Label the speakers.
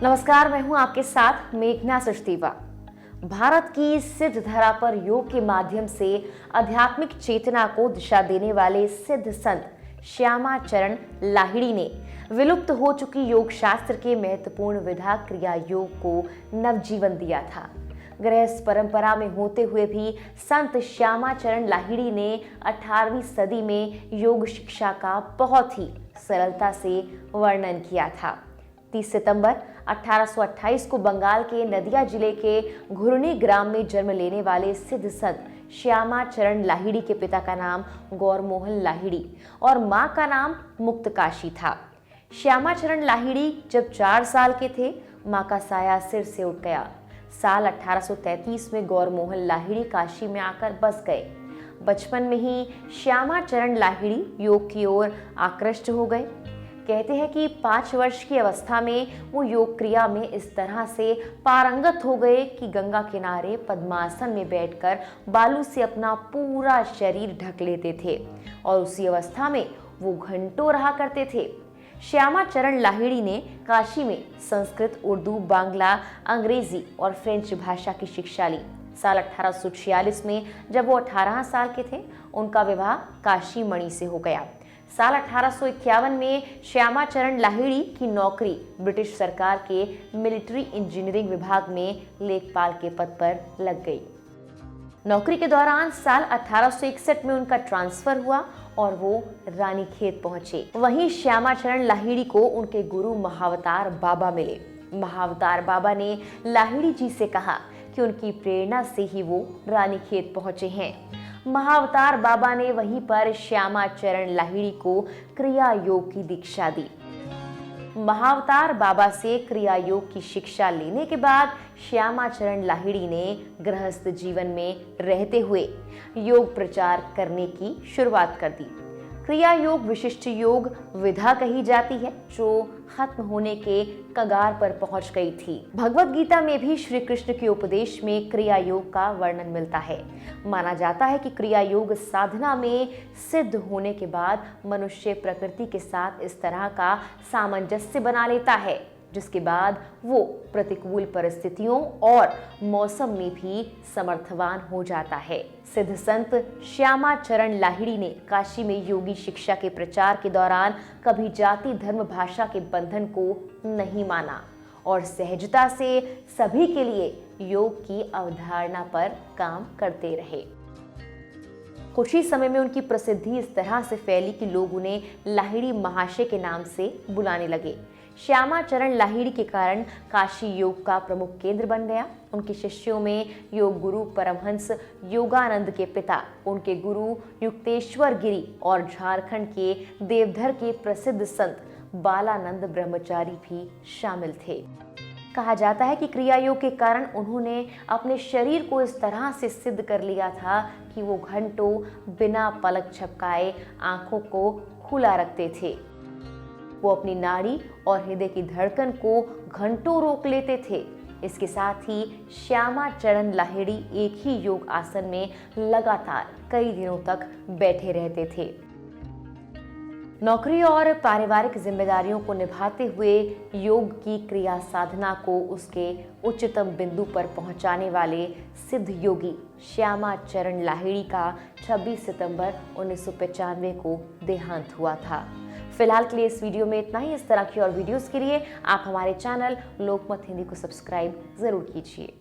Speaker 1: नमस्कार, मैं हूं आपके साथ मेघना सचदेवा। भारत की सिद्ध धरा पर योग के माध्यम से आध्यात्मिक चेतना को दिशा देने वाले सिद्ध संत श्यामा चरण लाहिड़ी ने विलुप्त हो चुकी योग शास्त्र के महत्वपूर्ण विधा क्रिया योग को नवजीवन दिया था। गृहस्थ परंपरा में होते हुए भी संत श्यामा चरण लाहिड़ी ने 18वीं सदी में योग शिक्षा का बहुत ही सरलता से वर्णन किया था। 30 सितंबर 1828 को बंगाल के नदिया जिले के घुर्नी ग्राम में जन्म लेने वाले सिद्ध संत श्यामा चरण लाहिड़ी के पिता का नाम गौरमोहन लाहिड़ी और मां का नाम मुक्तकाशी था। श्यामा चरण लाहिड़ी जब 4 साल के थे, मां का साया सिर से उठ गया। साल 1833 में गौरमोहन लाहिड़ी काशी में आकर बस गए। बचपन में ही श्यामा चरण लाहिड़ी योग की ओर आकृष्ट हो गए। कहते हैं कि 5 वर्ष की अवस्था में वो योग क्रिया में इस तरह से पारंगत हो गए कि गंगा किनारे पद्मासन में बैठकर बालू से अपना पूरा शरीर ढक लेते थे और उसी अवस्था में वो घंटों रहा करते थे। श्यामा चरण लाहिड़ी ने काशी में संस्कृत, उर्दू, बांग्ला, अंग्रेजी और फ्रेंच भाषा की शिक्षा ली। साल 1846 में जब वो 18 साल के थे, उनका विवाह काशी मणि से हो गया। साल 1851 में श्यामा चरण लाहिड़ी की नौकरी ब्रिटिश सरकार के मिलिट्री इंजीनियरिंग विभाग में लेखपाल के पद पर लग गई। नौकरी के दौरान साल 1861 में उनका ट्रांसफर हुआ और वो रानीखेत पहुंचे। वहीं श्यामा चरण लाहिड़ी को उनके गुरु महावतार बाबा मिले। महावतार बाबा ने लाहिड़ी जी से कहा कि उनकी प्रेरणा से ही वो रानीखेत पहुंचे हैं। महावतार बाबा ने वहीं पर श्यामा चरण लाहिड़ी को क्रिया योग की दीक्षा दी। महावतार बाबा से क्रिया योग की शिक्षा लेने के बाद श्यामा चरण लाहिड़ी ने गृहस्थ जीवन में रहते हुए योग प्रचार करने की शुरुआत कर दी। क्रिया योग विशिष्ट योग विधा कही जाती है जो खत्म होने के कगार पर पहुंच गई थी। भगवत गीता में भी श्री कृष्ण के उपदेश में क्रिया योग का वर्णन मिलता है। माना जाता है कि क्रिया योग साधना में सिद्ध होने के बाद मनुष्य प्रकृति के साथ इस तरह का सामंजस्य बना लेता है जिसके बाद वो प्रतिकूल परिस्थितियों और मौसम में भी समर्थवान हो जाता है। सिद्ध संत श्यामा चरण लाहिड़ी ने काशी में योगी शिक्षा के प्रचार के दौरान कभी जाति, धर्म, भाषा के बंधन को नहीं माना और सहजता से सभी के लिए योग की अवधारणा पर काम करते रहे। कुछ ही समय में उनकी प्रसिद्धि इस तरह से फैली कि लोग उन्हें लाहिड़ी महाशय के नाम से बुलाने लगे। श्यामा चरण लाहिड़ी के कारण काशी योग का प्रमुख केंद्र बन गया। उनके शिष्यों में योग गुरु परमहंस योगानंद के पिता, उनके गुरु युक्तेश्वर गिरी और झारखंड के देवधर के प्रसिद्ध संत बालानंद ब्रह्मचारी भी शामिल थे। कहा जाता है कि क्रिया योग के कारण उन्होंने अपने शरीर को इस तरह से सिद्ध कर लिया था कि वो घंटों बिना पलक झपकाए आंखों को खुला रखते थे। वो अपनी नाड़ी और हृदय की धड़कन को घंटों रोक लेते थे। इसके साथ ही श्यामा चरण लाहिड़ी एक ही योग आसन में लगातार कई दिनों तक बैठे रहते थे। नौकरी और पारिवारिक जिम्मेदारियों को निभाते हुए योग की क्रिया साधना को उसके उच्चतम बिंदु पर पहुंचाने वाले सिद्ध योगी श्यामा चरण लाहिड़ी का 26 सितंबर 1995 को देहांत हुआ था। फिलहाल के लिए इस वीडियो में इतना ही। इस तरह की और वीडियोस के लिए आप हमारे चैनल लोकमत हिंदी को सब्सक्राइब जरूर कीजिए।